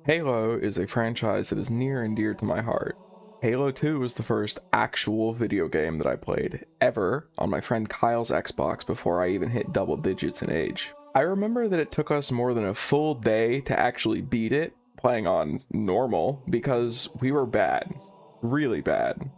Halo is a franchise that is near and dear to my heart. Halo 2 was the first actual video game that I played ever on my friend Kyle's Xbox before I even hit double digits in age. I remember that it took us more than a full day to actually beat it, playing on normal, because we were bad. Really bad.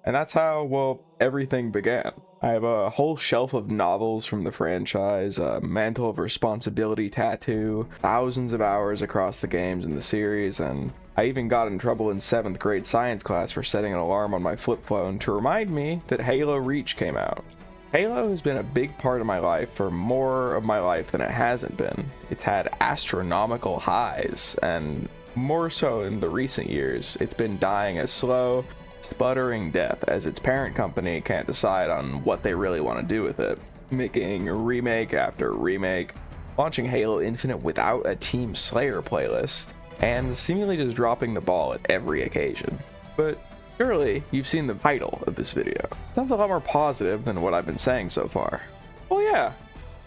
And that's how, well, everything began. I have a whole shelf of novels from the franchise, a mantle of responsibility tattoo, thousands of hours across the games in the series, and I even got in trouble in 7th grade science class for setting an alarm on my flip phone to remind me that Halo Reach came out. Halo has been a big part of my life for more of my life than it hasn't been. It's had astronomical highs, and more so in the recent years, it's been dying a slow, sputtering death as its parent company can't decide on what they really want to do with it, making remake after remake, launching Halo Infinite without a Team Slayer playlist, and seemingly just dropping the ball at every occasion. But surely you've seen the title of this video. Sounds a lot more positive than what I've been saying so far. Well, yeah,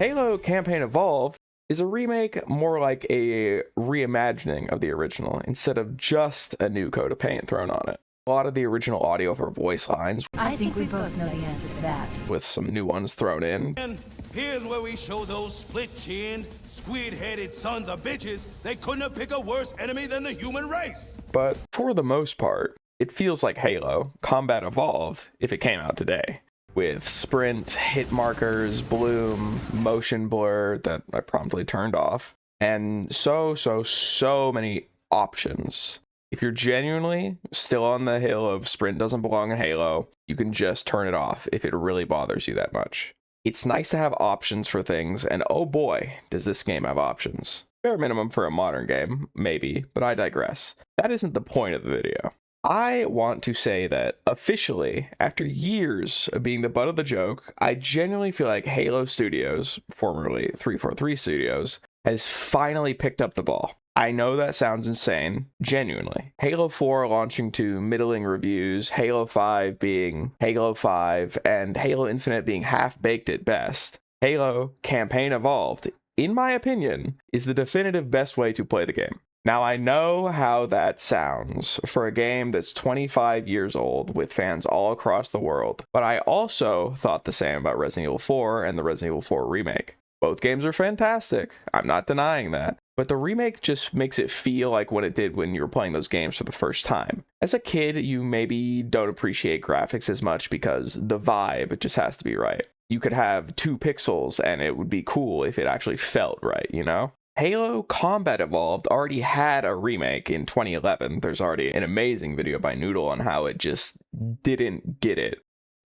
Halo Campaign Evolved is a remake more like a reimagining of the original instead of just a new coat of paint thrown on it. A lot of the original audio for voice lines, I think we both know the answer to that. with some new ones thrown in. And here's where we show those split-chinned, squid-headed sons of bitches they couldn't have picked a worse enemy than the human race. But for the most part, it feels like Halo Combat Evolved if it came out today. With sprint, hit markers, bloom, motion blur that I promptly turned off, and so many options. If you're genuinely still on the hill of sprint doesn't belong in Halo, you can just turn it off if it really bothers you that much. It's nice to have options for things, and oh boy, does this game have options. Bare minimum for a modern game, maybe, but I digress. That isn't the point of the video. I want to say that officially, after years of being the butt of the joke, I genuinely feel like Halo Studios, formerly 343 Studios, has finally picked up the ball. I know that sounds insane, genuinely. Halo 4 launching to middling reviews, Halo 5 being Halo 5, and Halo Infinite being half-baked at best. Halo Campaign Evolved, in my opinion, is the definitive best way to play the game. Now, I know how that sounds for a game that's 25 years old with fans all across the world, but I also thought the same about Resident Evil 4 and the Resident Evil 4 remake. Both games are fantastic, I'm not denying that, but the remake just makes it feel like what it did when you were playing those games for the first time. As a kid, you maybe don't appreciate graphics as much because the vibe just has to be right. You could have 2 pixels and it would be cool if it actually felt right, you know? Halo Combat Evolved already had a remake in 2011. There's already an amazing video by Noodle on how it just didn't get it.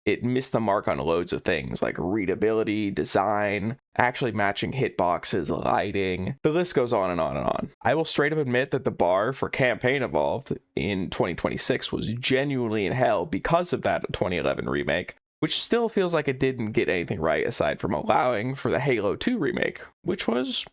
It missed the mark on loads of things like readability, design, actually matching hitboxes, lighting. The list goes on and on and on. I will straight up admit that the bar for Campaign Evolved in 2026 was genuinely in hell because of that 2011 remake, which still feels like it didn't get anything right aside from allowing for the Halo 2 remake, which was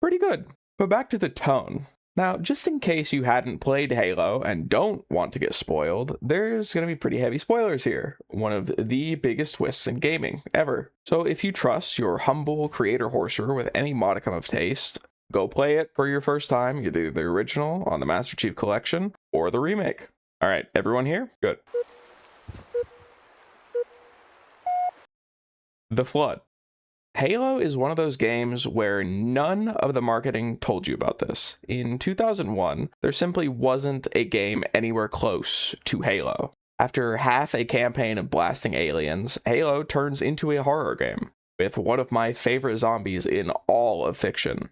pretty good. But back to the tone. Now, just in case you hadn't played Halo and don't want to get spoiled, there's going to be pretty heavy spoilers here. One of the biggest twists in gaming ever. So if you trust your humble creator horcer with any modicum of taste, go play it for your first time, either the original on the Master Chief Collection or the remake. All right, everyone here? Good. The Flood. Halo is one of those games where none of the marketing told you about this. In 2001, there simply wasn't a game anywhere close to Halo. After half a campaign of blasting aliens, Halo turns into a horror game, with one of my favorite zombies in all of fiction.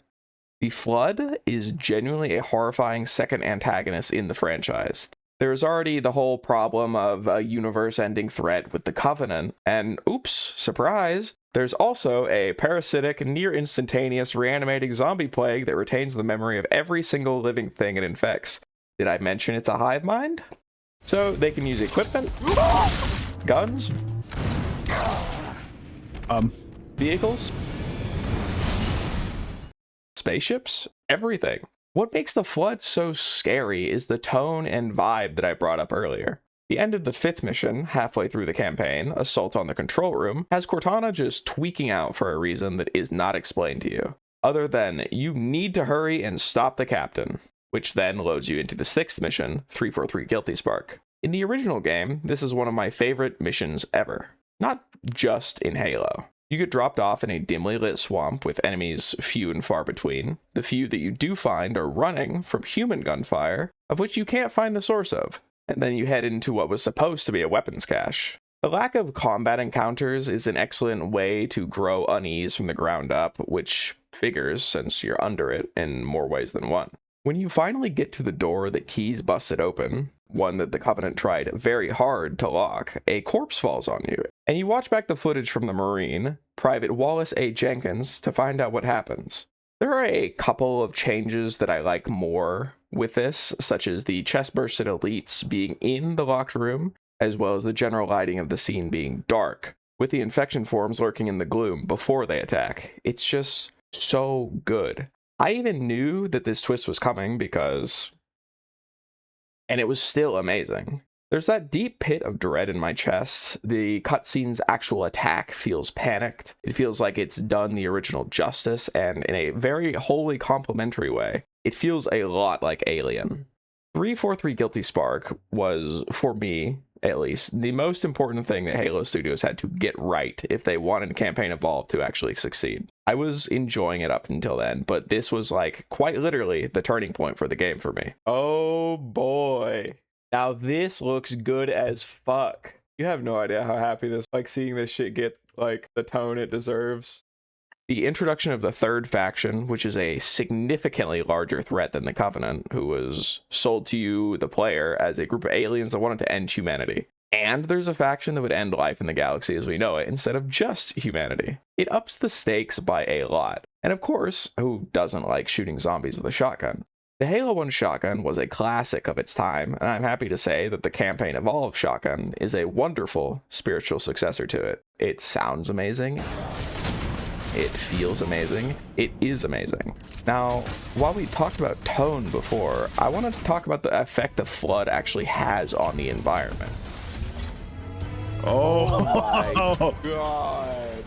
The Flood is genuinely a horrifying second antagonist in the franchise. There's already the whole problem of a universe-ending threat with the Covenant, and oops, surprise, there's also a parasitic, near-instantaneous reanimating zombie plague that retains the memory of every single living thing it infects. Did I mention it's a hive mind? So they can use equipment, guns, vehicles, spaceships, everything. What makes the Flood so scary is the tone and vibe that I brought up earlier. The end of the 5th mission, halfway through the campaign, Assault on the Control Room, has Cortana just tweaking out for a reason that is not explained to you, other than you need to hurry and stop the captain. which then loads you into the 6th mission, 343 Guilty Spark. In the original game, this is one of my favorite missions ever. Not just in Halo. You get dropped off in a dimly lit swamp with enemies few and far between. The few that you do find are running from human gunfire, of which you can't find the source of. And then you head into what was supposed to be a weapons cache. The lack of combat encounters is an excellent way to grow unease from the ground up, which figures since you're under it in more ways than one. When you finally get to the door that Keys busted open, one that the Covenant tried very hard to lock, a corpse falls on you, and you watch back the footage from the Marine, Private Wallace A. Jenkins, to find out what happens. There are a couple of changes that I like more with this, such as the chest-bursted elites being in the locked room, as well as the general lighting of the scene being dark, with the infection forms lurking in the gloom before they attack. It's just so good. I even knew that this twist was coming and it was still amazing. There's that deep pit of dread in my chest. The cutscene's actual attack feels panicked. It feels like it's done the original justice, and in a very wholly complimentary way, it feels a lot like Alien. 343 Guilty Spark was, for me at least, the most important thing that Halo Studios had to get right if they wanted Campaign Evolved to actually succeed. I was enjoying it up until then, but this was like quite literally the turning point for the game for me. Oh boy. Now this looks good as fuck. You have no idea how happy this, like seeing this shit get like the tone it deserves. The introduction of the 3rd faction, which is a significantly larger threat than the Covenant, who was sold to you, the player, as a group of aliens that wanted to end humanity. And there's a faction that would end life in the galaxy as we know it, instead of just humanity. It ups the stakes by a lot. And of course, who doesn't like shooting zombies with a shotgun? The Halo 1 shotgun was a classic of its time, and I'm happy to say that the Campaign Evolved shotgun is a wonderful spiritual successor to it. It sounds amazing. It feels amazing. It is amazing. Now, while we talked about tone before, I wanted to talk about the effect the Flood actually has on the environment. Oh my god.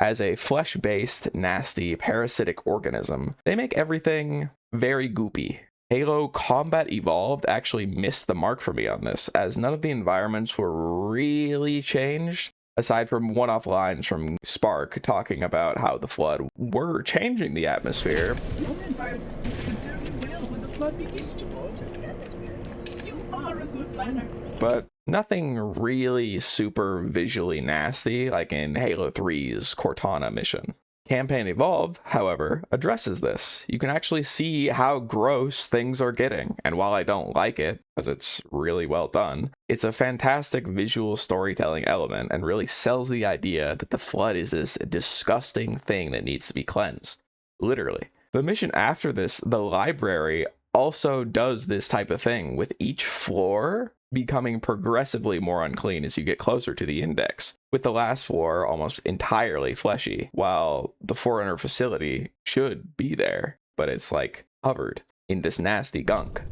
As a flesh-based, nasty, parasitic organism, they make everything very goopy. Halo Combat Evolved actually missed the mark for me on this, as none of the environments were really changed, aside from one-off lines from Spark talking about how the Flood were changing the atmosphere. Your environments are considerably well when the Flood begins to alter the atmosphere. You are a good planner. But nothing really super visually nasty like in Halo 3's Cortana mission. Campaign Evolved, however, addresses this. You can actually see how gross things are getting, and while I don't like it, because it's really well done, it's a fantastic visual storytelling element and really sells the idea that the Flood is this disgusting thing that needs to be cleansed. Literally. The mission after this, the library, also does this type of thing, with each floor becoming progressively more unclean as you get closer to the index, with the last floor almost entirely fleshy, while the Forerunner facility should be there, but it's like covered in this nasty gunk.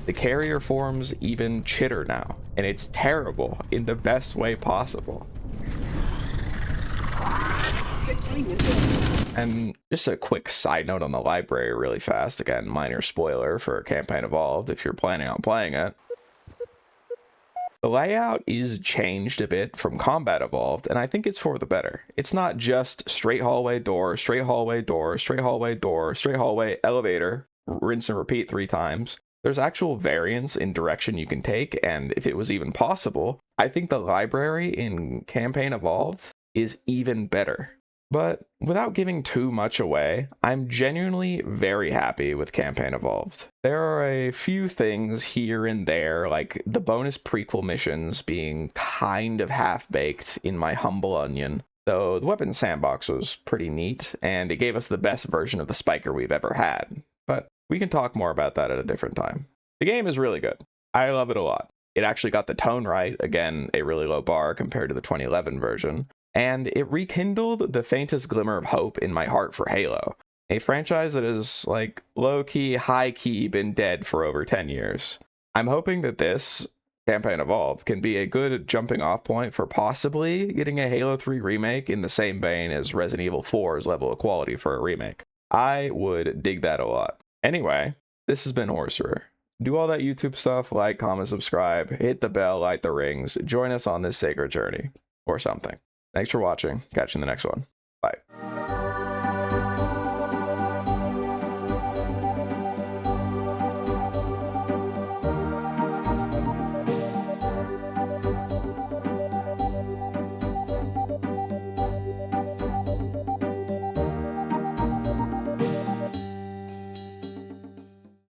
The carrier forms even chitter now, and it's terrible in the best way possible. And just a quick side note on the library really fast, again, minor spoiler for Campaign Evolved if you're planning on playing it. The layout is changed a bit from Combat Evolved, and I think it's for the better. It's not just straight hallway door, straight hallway door, straight hallway door, straight hallway elevator, rinse and repeat 3 times. There's actual variance in direction you can take, and if it was even possible, I think the library in Campaign Evolved is even better. But without giving too much away, I'm genuinely very happy with Campaign Evolved. There are a few things here and there, like the bonus prequel missions being kind of half-baked in my humble onion, though the weapon sandbox was pretty neat, and it gave us the best version of the Spiker we've ever had. But we can talk more about that at a different time. The game is really good. I love it a lot. It actually got the tone right, again, a really low bar compared to the 2011 version. And it rekindled the faintest glimmer of hope in my heart for Halo, a franchise that is, like, low-key, high-key been dead for over 10 years. I'm hoping that this, Campaign Evolved, can be a good jumping-off point for possibly getting a Halo 3 remake in the same vein as Resident Evil 4's level of quality for a remake. I would dig that a lot. Anyway, This has been horceror. Do all that YouTube stuff, like, comment, subscribe, hit the bell, light the rings, join us on this sacred journey, or something. Thanks for watching. Catch you in the next one.